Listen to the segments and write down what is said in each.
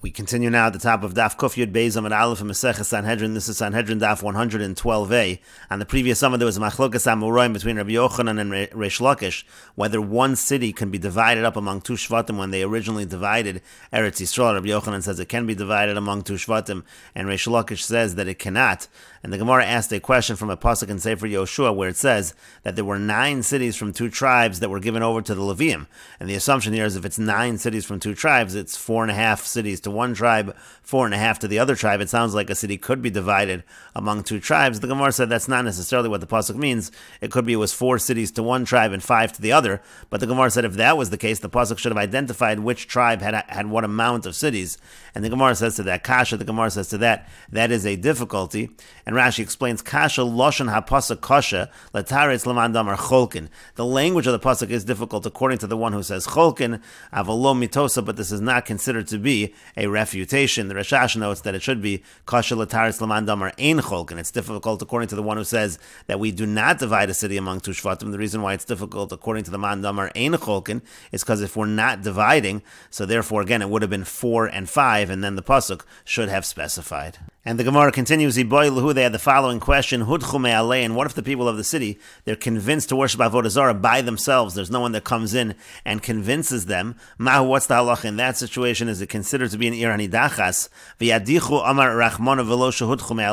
We continue now at the top of Daf Yud Beis Amud Aleph and Mesechet Sanhedrin. This is Sanhedrin Daf 112a. On the previous summer, there was a machlokas amoraim between Rabbi Yochanan and Reish Lakish, whether one city can be divided up among two Shvatim when they originally divided Eretz Yisrael. Rabbi Yochanan says it can be divided among two Shvatim, and Reish Lakish says that it cannot. And the Gemara asked a question from a pasuk in Sefer Yoshua where it says that there were 9 cities from 2 tribes that were given over to the Levium. And the assumption here is if it's 9 cities from 2 tribes, it's 4.5 cities to one tribe, 4.5 to the other tribe. It sounds like a city could be divided among 2 tribes. The Gemara said that's not necessarily what the pasuk means. It could be it was 4 cities to one tribe and 5 to the other. But the Gemara said if that was the case, the pasuk should have identified which tribe had what amount of cities. And the Gemara says to that, Kasha, the Gemara says to that is a difficulty. And Rashi explains, Kasha Loshan HaPasuk Kasha, Lataretz Laman Damar Cholkin. The language of the pasuk is difficult according to the one who says Cholkin, Avalo Mitosa, but this is not considered to be a refutation. The Rashash notes that it should be Kasha Lataretz Laman Damar Ein Cholkin. It's difficult according to the one who says that we do not divide a city among 2 Shvatim. The reason why it's difficult according to the Man Damar Ein Cholkin is because if we're not dividing, so therefore again it would have been 4 and 5, and then the pasuk should have specified. And the Gemara continues, they had the following question, and what if the people of the city, they're convinced to worship Avodah Zarah by themselves, there's no one that comes in and convinces them, what's the halacha in that situation? Is it considered to be an ir hanidachas?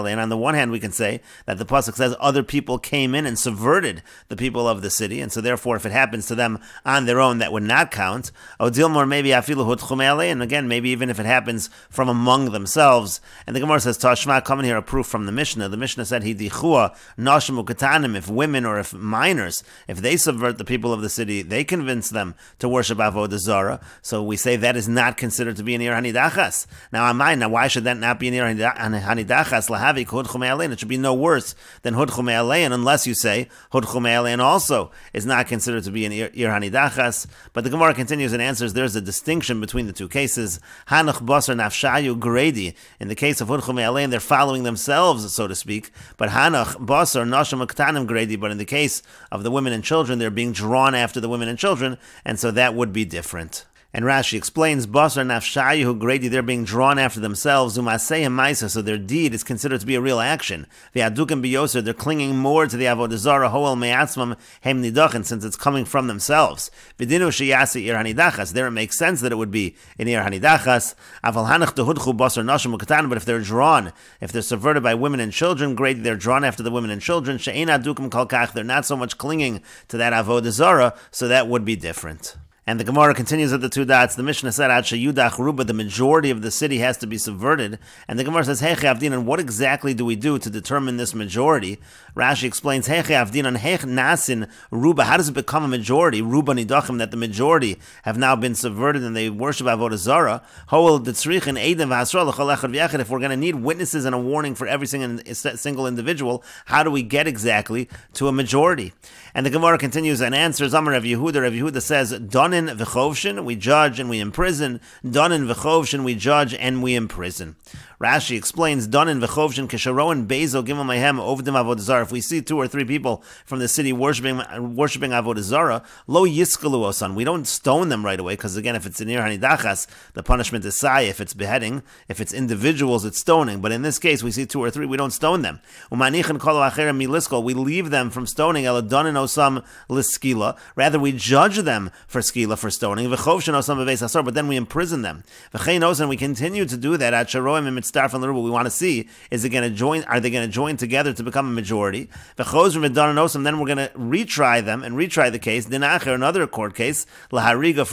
And on the one hand we can say that the pasuk says other people came in and subverted the people of the city, and so therefore if it happens to them on their own, that would not count. Odilmor maybe afilu hudchume, and again, maybe even if it happens from among themselves. And the Gemara says, Tashma, coming here a proof from the Mishnah. The Mishnah said, Hidichua, Nashim Ukatanim, if women or if minors, if they subvert the people of the city, they convince them to worship Avodah Zarah. So we say that is not considered to be an ir hanidachas. Now, why should that not be an ir hanidachas? Lahavik hudchume alein. It should be no worse than hudchume alein, unless you say hudchume alein also is not considered to be an ir hanidachas. But the Gemara continues and answers, there's a distinction between the 2 cases. Hanach basar nafshayu gredi. In the case of hudchume alein, they're following themselves, so to speak. But Hanach, Basar, Nashim Aktanim Grady, but in the case of the women and children, they're being drawn after the women and children, and so that would be different. And Rashi explains, Basar Nafshayu Grady, they're being drawn after themselves, Umasei Maisa, so their deed is considered to be a real action. V'adukim biyoser, they're clinging more to the Avodah Zarah, Hoel Me'atzmam Hem Nidachin, since it's coming from themselves. V'dinu Sheyasi Ir Hanidachas, there it makes sense that it would be in Ir Hanidachas. Aval Hanach Tehudchu Basar Nashim Ukatan, but if they're drawn, if they're subverted by women and children, Grady, they're drawn after the women and children. She'ein Adukim Kalkach, they're not so much clinging to that Avodah Zarah, so that would be different. And the Gemara continues at the 2 dots. The Mishnah said, Yudach Ruba, the majority of the city has to be subverted. And the Gemara says, Heche Avdin, and what exactly do we do to determine this majority? Rashi explains, Heche Avdin, and Hech Nasin Ruba, how does it become a majority? Ruba Nidachim, that the majority have now been subverted and they worship Avodah Zarah. Hoel Ditzrichin Eidem V'Asra L'chol Echad V'Yachid, if we're going to need witnesses and a warning for every single individual, how do we get exactly to a majority? And the Gemara continues and answers, Amar Rav Yehuda. Rav Yehuda says, Donin v'chovshin, we judge and we imprison. Donin v'chovshin, we judge and we imprison. Rashi explains, Donin v'chovshin kesharoin bezo gimel mehem ovdim avodah zarah. If we see 2 or 3 people from the city worshiping avodah zarah, lo yiskalu osan. We don't stone them right away, because again, if it's in ir hanidachas, the punishment is sai. If it's beheading, if it's individuals, it's stoning. But in this case, we see 2 or 3, we don't stone them. Umanichin kol acherem miliskol. We leave them from stoning. Ela donin osam liskila. Rather, we judge them for skila, for stoning. V'chovshin osam beveis asor. But then we imprison them. V'chein osan. We continue to do that at sharoim and mitzdarf and l'ruba. We want to see, are they going to join together to become a majority? V'chozrim v'donin osam. Then we're going to retry them and retry the case. Dinacher, another court case, lahariga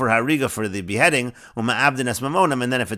for the beheading. Uma'abdin es mamonam. And then if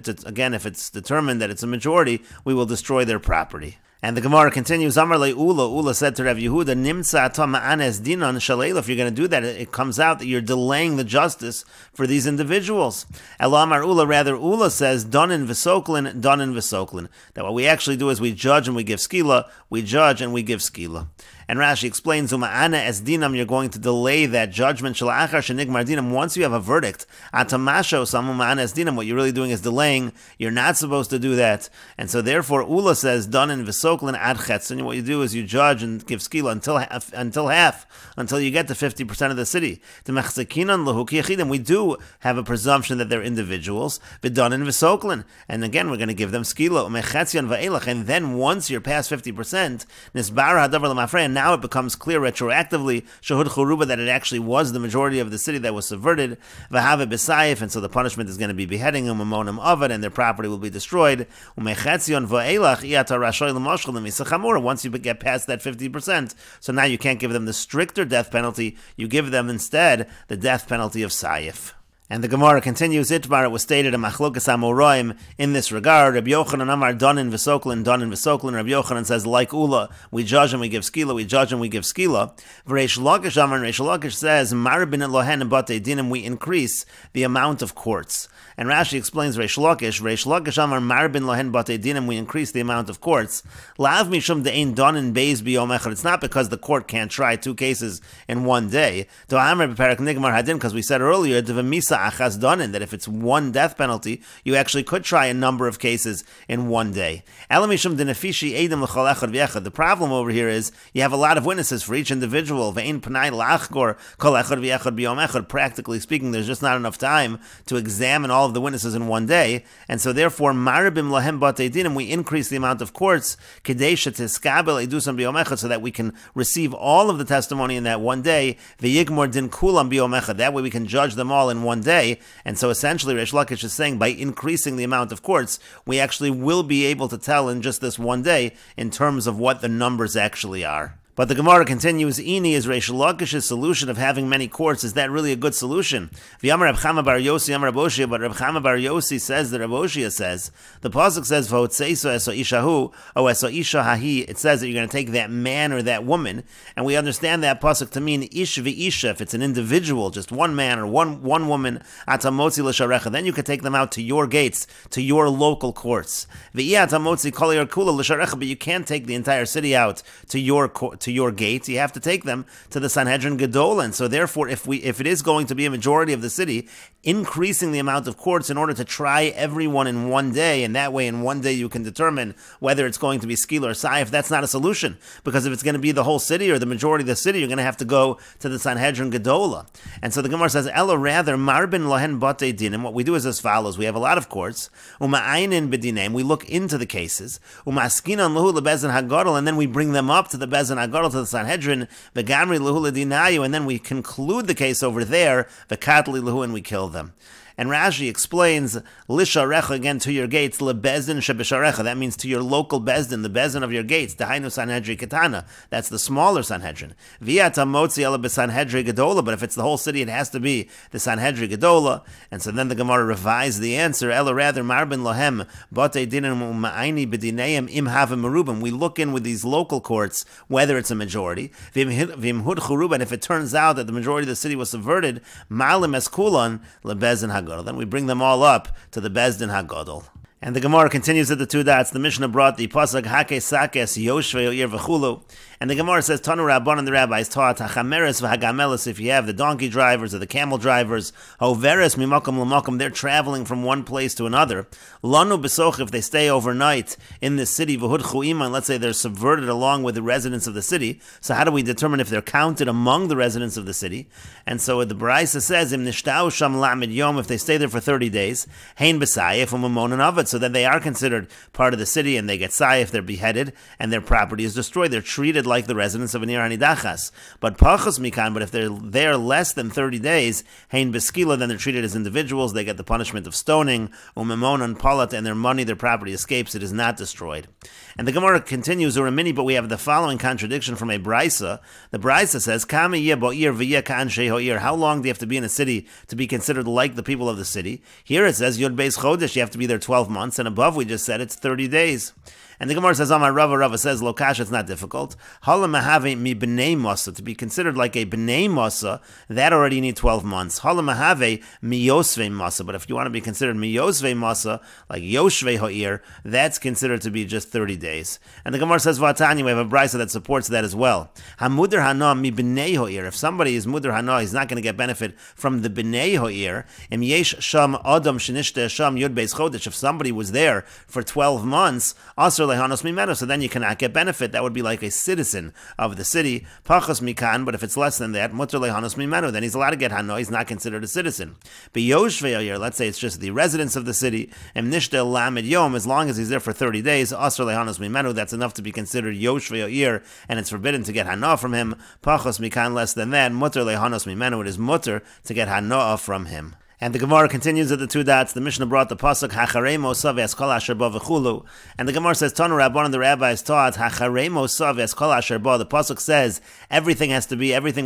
it's determined that it's a majority, we will destroy their property. And the Gemara continues, Amar le Ula. Ula said to Rav Yehuda, Nimtza ta ma'anes dinan shalela. If you're going to do that, it comes out that you're delaying the justice for these individuals. Ela Amar Ula, rather, Ula says, Donin v'soklin, Donin v'soklin. That what we actually do is we judge and we give skila, we judge and we give skila. And Rashi explains, Uma'ana es dinam, you're going to delay that judgment. Shalachar shenigmar dinam, once you have a verdict, atamasho sam uma'ana es dinam, what you're really doing is delaying. You're not supposed to do that. And so therefore, Ula says, done in v'soklin ad chetz. And what you do is you judge and give skila until you get to 50% of the city. We do have a presumption that they're individuals, v'don in v'soklin. And again, we're going to give them skila. And then once you're past 50%, nisbar hadavar l'mafrei, and now it becomes clear retroactively, shahud churuba, that it actually was the majority of the city that was subverted, v'have b'sayif, and so the punishment is going to be beheading them, umonim avad, and their property will be destroyed. Umechetzion v'elach iyata rashoy l'moshchel l'misachamura. Once you get past that 50%, so now you can't give them the stricter death penalty, you give them instead the death penalty of sayif. And the Gemara continues, Itmar, it was stated in Machlokas Amoraim in this regard. Rabbi Yochanan Amar, Donin V'soklin. Rabbi Yochanan says, like Ula, we judge and we give skila, we judge and we give skila. V'reish Lakish Amar, Reish Lakish says, Marabin Elohen and Batei Dinim, we increase the amount of courts. And Rashi explains Reish Lakish Amar, Marabin Lohen Batei Dinim, we increase the amount of courts. Lav Mishum De'ein Donin Beis B'yom Echad. It's not because the court can't try 2 cases in one day. To Amar B'Perek Nigmar Hadin, because we said earlier, Devamisa achas donin, that if it's one death penalty, you actually could try a number of cases in one day. The problem over here is you have a lot of witnesses for each individual. Practically speaking, there's just not enough time to examine all of the witnesses in one day, and so therefore maribim lahem batei dinim, we increase the amount of courts so that we can receive all of the testimony in that one day. That way we can judge them all in one day. And so essentially Reish Lakish is saying by increasing the amount of courts, we actually will be able to tell in just this one day in terms of what the numbers actually are. But the Gemara continues, Ini is Reish Lakish's solution of having many courts. Is that really a good solution? V'yamar Reb Chama bar Yossi, Amar Reb Oshia, but Reb Chama bar Yossi says that Reb Oshia says, the pasuk says, V'hotzeiso eso ishahu, o eso isha hahi, it says that you're going to take that man or that woman, and we understand that pasuk to mean ish v'isha, if it's an individual, just one man or one woman, atamotzi l'sharecha, then you could take them out to your gates, to your local courts. V'iyah atamotzi kol yarkula l'sharecha, but you can't take the entire city out to your gates. You have to take them to the Sanhedrin Gadol. And so therefore, if it is going to be a majority of the city, increasing the amount of courts in order to try everyone in one day, and that way in one day you can determine whether it's going to be skila or saif, that's not a solution. Because if it's going to be the whole city or the majority of the city, you're going to have to go to the Sanhedrin Gadola. And so the Gemara says, Ella rather, marbin lohen batei dinim, what we do is as follows. We have a lot of courts, uma'aynin b'dinem, we look into the cases, uma'askinan lahu lebezin hagadol, and then we bring them up to the bezin hagadol, to the Sanhedrin, v'gamri lahu ledinayu, and then we conclude the case over there, v'katli lahu, and we kill them. And Rashi explains, Lisharecha, again, to your gates, lebezdin shebesharecha, that means to your local bezdin, the bezdin of your gates, dahainu Sanhedrin Ketana, that's the smaller Sanhedrin. V'yata motzi ela b'Sanhedrin Gedola, but if it's the whole city, it has to be the Sanhedrin Gedola. And so then the Gemara revised the answer, ela rather, marbin lohem, batei dinim u'ma'ayni b'dineim im havim merubim, we look in with these local courts, whether it's a majority, v'imhud churuba, and if it turns out that the majority of the city was subverted, malim eskulan, lebezdin hagadol, then we bring them all up to the Bezdin Hagadol. And the Gemara continues at the 2 dots. The Mishnah brought the pasuk Hake Sakes Yoshvei Oir V'chulu, and the Gemara says Tanu Rabban, and the rabbis taught Hachameres v'Hagameles, if you have the donkey drivers or the camel drivers, Hoveres mimakom l'makom, they're traveling from one place to another. Lanu b'soch, if they stay overnight in the city, v'hudchu iman, let's say they're subverted along with the residents of the city. So how do we determine if they're counted among the residents of the city? And so the Baraisa says Im nishtau sham la'amid yom, if they stay there for 30 days, hein b'sayif u'mamonin avad, so then they are considered part of the city and they get sayif, they're beheaded, and their property is destroyed. They're treated like the residents of an ir hanidachas. But pachos mikan, but if they're there less than 30 days, hein beskila, then they're treated as individuals. They get the punishment of stoning, umemon palat, and their money, their property escapes. It is not destroyed. And the Gemara continues, or a mini, but we have the following contradiction from a Brisa. The Brisa says, Kama yeh bo'ir v'yeh ka'an sheho'ir, how long do you have to be in a city to be considered like the people of the city? Here it says, Yod Beis Chodesh, you have to be there 12 months, and above we just said it's 30 days. And the Gemara says, Amar Rava says, Lokash, it's not difficult. Hala mahave mi b'nei masa, to be considered like a b'nei masa, that already need 12 months. Hala mahave mi yosvei masa, but if you want to be considered mi yosvei masa, like yoshvei ha'ir, that's considered to be just 30 days. And the Gemara says, Vatani, we have a brisa that supports that as well. Hamudar hana mi b'nei ha'ir, if somebody is mudar hana, he's not going to get benefit from the b'nei ha'ir. Im yesh sham adam shenishte sham yud beis chodesh, if somebody was there for 12 months, asr lehanos mimenu, so then you cannot get benefit. That would be like a citizen of the city. Pachos mikan, but if it's less than that, mutar lehanos mimenu, then he's allowed to get hano, he's not considered a citizen. B'yoshvei ha'ir, let's say it's just the residents of the city, im nishte lamed yom, as long as he's there for 30 days, asr lehanos mimenu, that's enough to be considered yoshvei ha'ir, and it's forbidden to get hano from him. Pachos mikan, less than that, mutar lehanos mimenu, it is mutar to get hano from him. And the Gemara continues at the two dots. The Mishnah brought the pasuk Hacharei Mosav Eskol Asher Ba V'chulu, and the Gemara says Tanu Rabban, and the rabbis taught Hacharei Mosav Eskol Asher Ba. The pasuk says everything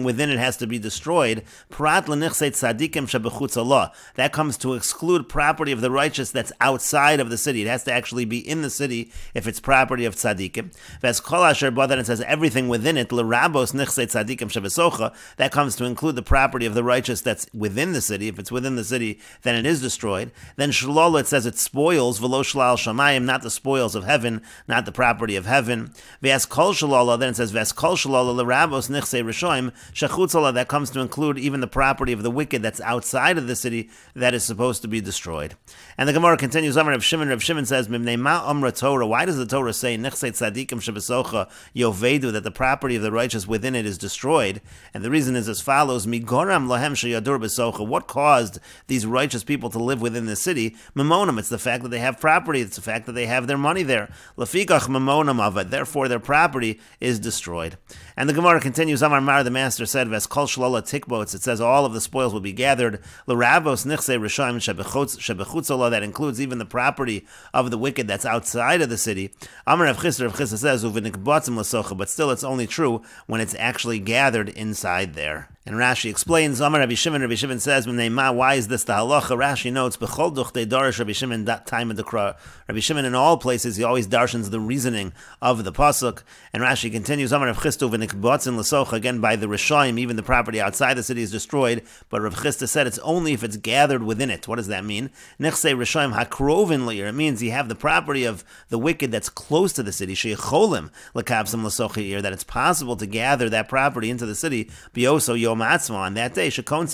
within it has to be destroyed. Prat lenichseit tzadikim shebechutz Allah. That comes to exclude property of the righteous that's outside of the city. It has to actually be in the city if it's property of tzadikim. V'eskol Asher Ba, then it says everything within it. L'rabos nichseit tzadikim shebesocha. That comes to include the property of the righteous that's within the city. If it's within the city, then it is destroyed. Then shalala, it says it spoils, v'lo shalal shamayim, not the spoils of heaven, not the property of heaven. V'as kol shalala, then it says v'as kol shalala l'rabos nichsei rishoim shechutzala, that comes to include even the property of the wicked that's outside of the city that is supposed to be destroyed. And the Gemara continues, Amar Rav Shimon says, Mimnei ma amra Torah, why does the Torah say nichsei tzadikim shebesocha yovedu, that the property of the righteous within it is destroyed? And the reason is as follows, migoram lahem sheyadur besocha, what caused these righteous people to live within the city? Mamonam, it's the fact that they have property, it's the fact that they have their money there. Lafikach mamonam avad, therefore their property is destroyed. And the Gemara continues, Amar Mar, the master said, Ves kol shalala tikbots, it says all of the spoils will be gathered. L'ravos nichsei rishayim shebechutzala, that includes even the property of the wicked that's outside of the city. Amar Rav Chisda says, uvenikbotzim lasocha, but still it's only true when it's actually gathered inside there. And Rashi explains, Amar Rabbi Shimon says, why is this the halacha? Rashi notes, B'chol duchtei darish Rabbi Shimon that time of the Kra. Rabbi Shimon in all places, he always darshans the reasoning of the pasuk. And Rashi continues, Amar Rav Chisda v'nikbotzin l'socha, again by the Rishoim, even the property outside the city is destroyed. But Rav Chisda said it's only if it's gathered within it. What does that mean? Nechsei Rishoim hakrovin l'ir. It means you have the property of the wicked that's close to the city. Sheyecholim l'kabsim l'socha ir, that it's possible to gather that property into the city. Bioso yom on that day, because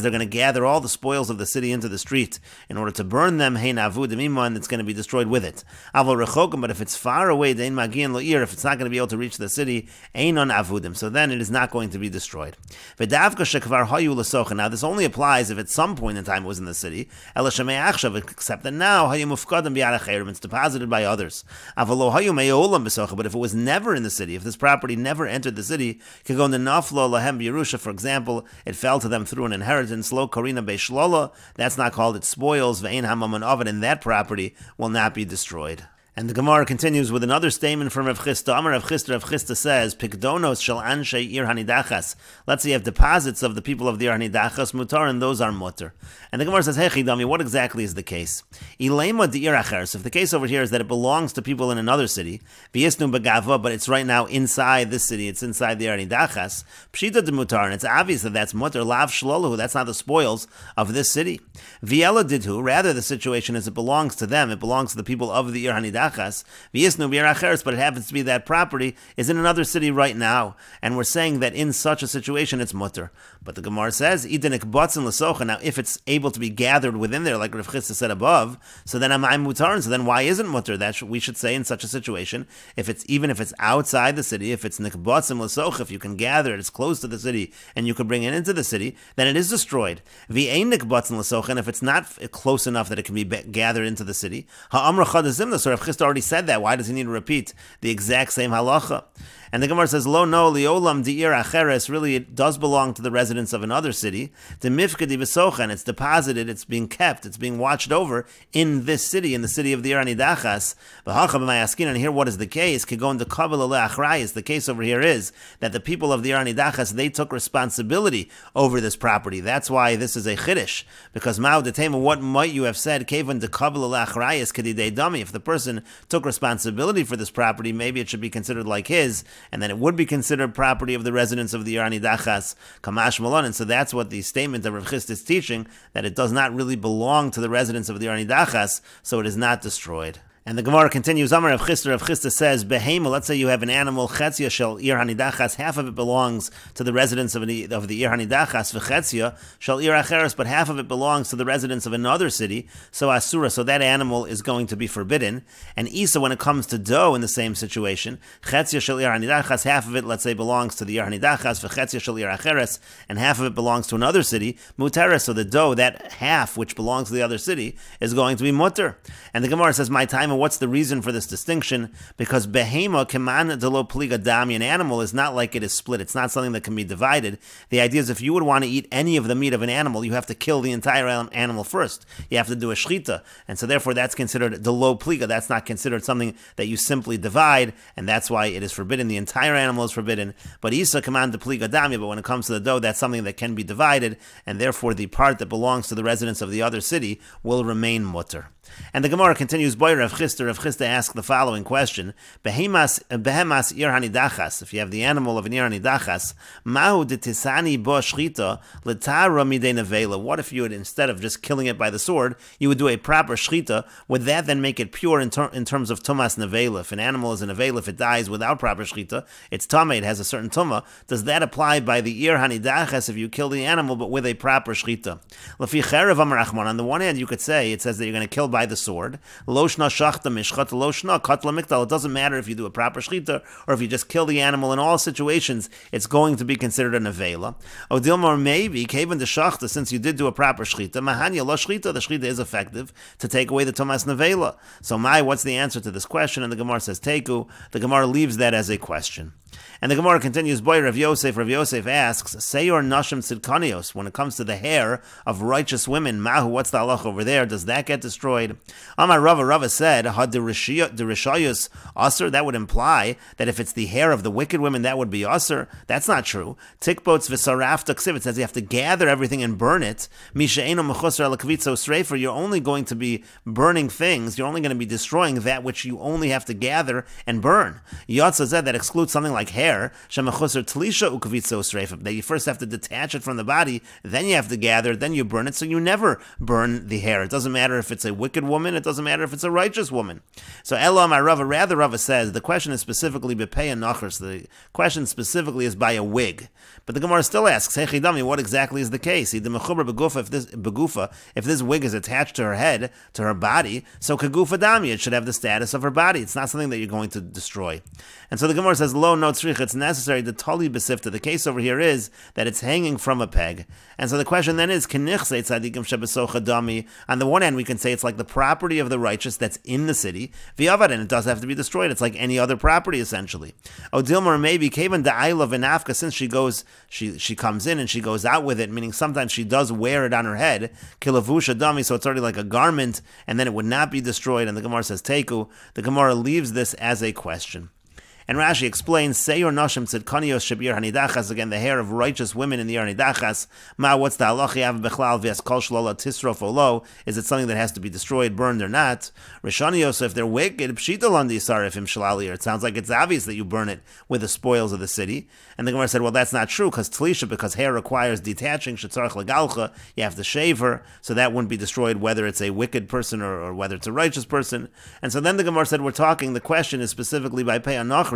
they're going to gather all the spoils of the city into the street in order to burn them, and it's going to be destroyed with it. But if it's far away, if it's not going to be able to reach the city, so then it is not going to be destroyed. Now this only applies if at some point in time it was in the city, except that now it's deposited by others. But if it was never in the city, if this property never entered the city, the naflo lahem Yerusha, for example, it fell to them through an inheritance. Lo korina beishlola, that's not called it spoils. Ve'ein hamaman ovid, and that property will not be destroyed. And the Gemara continues with another statement from Rav Chisda. Amar Rav Chisda says, Pikdonos shel anshei ir hanidachas. Let's say you have deposits of the people of the ir hanidachas, mutar, and those are mutar. And the Gemara says, Hey Chidami, what exactly is the case? Ilema di ir acheres. If the case over here is that it belongs to people in another city, v'yisnu begava, but it's right now inside this city, it's inside the ir hanidachas, pshita de mutar, and it's obvious that that's mutar, lav shloluhu, that's not the spoils of this city. V'yela didhu, rather the situation is it belongs to them, it belongs to the people of the ir hanidachas, but it happens to be that property is in another city right now, and we're saying that in such a situation it's mutter. But the Gemara says, now if it's able to be gathered within there, like Rav Chisda said above, so then I'm mutar, so then why isn't mutter? That we should say in such a situation, even if it's outside the city, if it's nikbotzim l'soch, if you can gather it, it's close to the city, and you can bring it into the city, then it is destroyed. V'ein nikbotzim l'soch, and if it's not close enough that it can be gathered into the city, ha'amra chadazimna, so Rav Chisda already said that. Why does he need to repeat the exact same halacha? And the Gemara says, Lo no liolam di'ir acheres, really it does belong to the residents of another city. The mifka di besochen, it's deposited, it's being kept, it's being watched over in this city, in the city of the Ir Hanidachas. And here what is the case? Kigon de kabel ale achrayis. The case over here is that the people of the Ir Hanidachas, they took responsibility over this property. That's why this is a chiddush. Because ma'u detema, what might you have said? Kevon de kabel ale achrayis kedidei dami. If the person took responsibility for this property, maybe it should be considered like his, and then it would be considered property of the residents of the Ir Hanidachas, kamash malon. And so that's what the statement of Rav Chisda is teaching, that it does not really belong to the residents of the Ir Hanidachas, so it is not destroyed. And the Gemara continues, Amar Rav Chisda says, Behema, let's say you have an animal, Chetzia shel Ir Hanidachas, half of it belongs to the residents of the Ir Hanidachas, V'chetzia shel Ir Acheres, but half of it belongs to the residents of another city, so Asura, so that animal is going to be forbidden. And Isa, when it comes to dough in the same situation, Chetzia shel Ir Hanidachas, half of it, let's say, belongs to the Ir Hanidachas, V'chetzia shel Ir Acheres, and half of it belongs to another city, Muteres, so the dough, that half which belongs to the other city, is going to be mutter. And the Gemara says, my time, what's the reason for this distinction? Because behema keman delo pliga dami, an animal is not like it is split. It's not something that can be divided. The idea is if you would want to eat any of the meat of an animal, you have to kill the entire animal first. You have to do a shchita. And so therefore that's considered delo pliga. That's not considered something that you simply divide, and that's why it is forbidden. The entire animal is forbidden. But isa keman de pliga dami, but when it comes to the dough, that's something that can be divided, and therefore the part that belongs to the residents of the other city will remain mutter. And the Gemara continues, Boy Rav Chisda asked the following question, behemas Ir Hanidachas, if you have the animal of an Ir Hanidachas, mahu de tisani bo shchita letara midei nevela. What if you would, instead of just killing it by the sword, you would do a proper shchita? Would that then make it pure in terms of tumas nevela? If an animal is a nevela, if it dies without proper shchita, it's tameh, it has a certain tumah. Does that apply by the Ir Hanidachas if you kill the animal but with a proper shchita? Lafi cherev amar Achman, on the one hand you could say, it says that you're going to kill by the sword. Loshna shachta mishchat, loshna katla miktal. It doesn't matter if you do a proper shchita or if you just kill the animal. In all situations, it's going to be considered a nevela. Odilmor, maybe kaven de shachta, since you did do a proper shchita, mahanya lo shchita, the shchita is effective to take away the tomas nevela. So what's the answer to this question? And the Gemara says teku. The Gemara leaves that as a question. And the Gemara continues, Boy Rav Yosef asks, Seyor Nashim Tzidkanios, when it comes to the hair of righteous women, Mahu, what's the halach over there? Does that get destroyed? Amar Rava said, Ha derishayus Aser, that would imply that if it's the hair of the wicked women, that would be Aser. That's not true. Tikbots v'sarafta ksiv, it says you have to gather everything and burn it. Mishaeno mechusar alakvitzo sreifer, you're only going to be burning things, you're only going to be destroying that which you only have to gather and burn. Yotza said that excludes something like hair, that you first have to detach it from the body, then you have to gather it, then you burn it, so you never burn the hair. It doesn't matter if it's a wicked woman, it doesn't matter if it's a righteous woman. So Elam Rava, rather Rava says, the question is specifically bepei and nachar, so the question specifically is by a wig. But the Gemara still asks, what exactly is the case? If this wig is attached to her head, to her body, so kagufa dami, it should have the status of her body. It's not something that you're going to destroy. And so the Gemara says, lo no tzrich, it's necessary, the tali besifta. The case over here is that it's hanging from a peg. And so the question then is, on the one hand, we can say it's like the property of the righteous that's in the city, and it does have to be destroyed. It's like any other property, essentially. Odilmar, maybe, kavan da'ayla v'nafka, since she comes in and she goes out with it, meaning sometimes she does wear it on her head, kilavusha dami, so it's already like a garment, and then it would not be destroyed. And the Gemara says, teku. The Gemara leaves this as a question. And Rashi explains, Seyor Nashim Tzidkanios Shabir Hanidachas, again, the hair of righteous women in the Hanidachas. What's the halacha yav bechlal v'es kol shlola tisrof olo? Is it something that has to be destroyed, burned, or not? Rishanios, if they're wicked, pshita landi sarif shalali. It sounds like it's obvious that you burn it with the spoils of the city. And the Gemara said, well, that's not true, because hair requires detaching, shetzarach legalcha, you have to shave her, so that wouldn't be destroyed whether it's a wicked person or whether it's a righteous person. And so then the Gemara said, the question is specifically by pei anachris,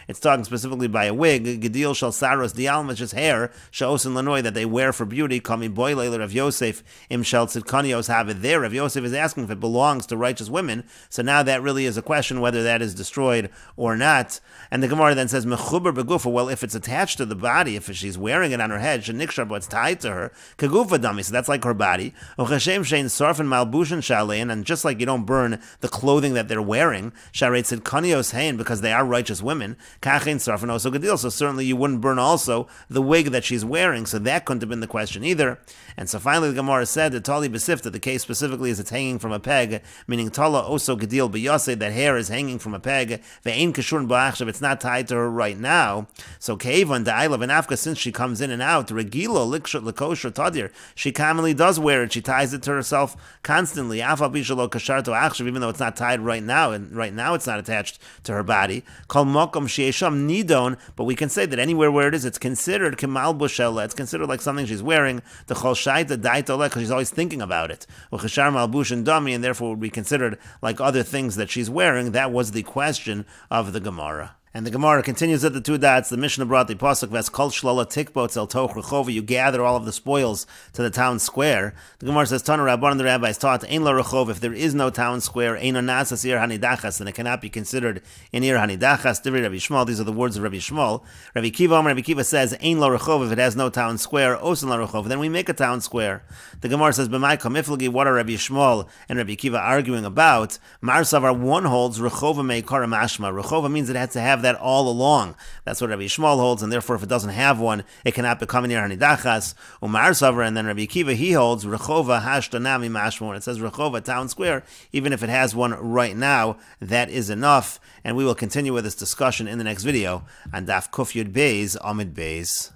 it's talking specifically by a wig, gedil shal saros dialma, which is hair, shaos and lanoi, that they wear for beauty, kami boy leiler of Yosef, im shal tzidkanios have it there. If Yosef is asking if it belongs to righteous women, so now that really is a question whether that is destroyed or not. And the Gemara then says, mechuber begufa, well, if it's attached to the body, if she's wearing it on her head, shenikshar, but it's tied to her, kagufa dami, so that's like her body. Uchashem shein sarfin malbushin shalein, and just like you don't burn the clothing that they're wearing, sharei tzidkanios hein, because they are righteous women. Kachin sarfan also gadil. So certainly you wouldn't burn also the wig that she's wearing. So that couldn't have been the question either. And so finally the Gemara said that Tali Besifta, the case specifically is it's hanging from a peg, meaning Tala also gadil b'yase, that hair is hanging from a peg. Ve'ein kashurn ba'achshav, it's not tied to her right now. So Keivan da'ayla v'nafka, since she comes in and out, regilo likshut lekosher tadir, she commonly does wear it. She ties it to herself constantly. Afal bishalo kasharto achshav, even though it's not tied right now, and right now it's not attached to her body. Kol mokom sheisham nidon, but we can say that anywhere where it is, it's considered kemal bushela. It's considered like something she's wearing. The chol shaita daitole, because she's always thinking about it. Uchashar malbush and dami, and therefore would be considered like other things that she's wearing. That was the question of the Gemara. And the Gemara continues at the two dots. The Mishnah brought the pasuk ves kol shlola tikbot el toch rechova. You gather all of the spoils to the town square. The Gemara says, Tana Rabban, the rabbis taught, ein la rechov, if there is no town square, ein onasas ir hanidachas, then it cannot be considered in ir hanidachas. Divrei Rabbi Shmuel, these are the words of Rabbi Shmuel. Rabbi Kiva says, ein la rechov, if it has no town square, osin la rechov, then we make a town square. The Gemara says, b'mai kamiflagi, what are Rabbi Shmuel and Rabbi Kiva arguing about? Marsavar, one holds rechova meikara mashma. Rechova means it has to have that all along. That's what Rabbi Shmuel holds, and therefore if it doesn't have one, it cannot become near hanidachas. Umar Savar, and then Rabbi Kiva, he holds rechova hashtanami mashmo. When it says rechova, town square, even if it has one right now, that is enough. And we will continue with this discussion in the next video on Daf Kuf Yud Beis Amid Beis.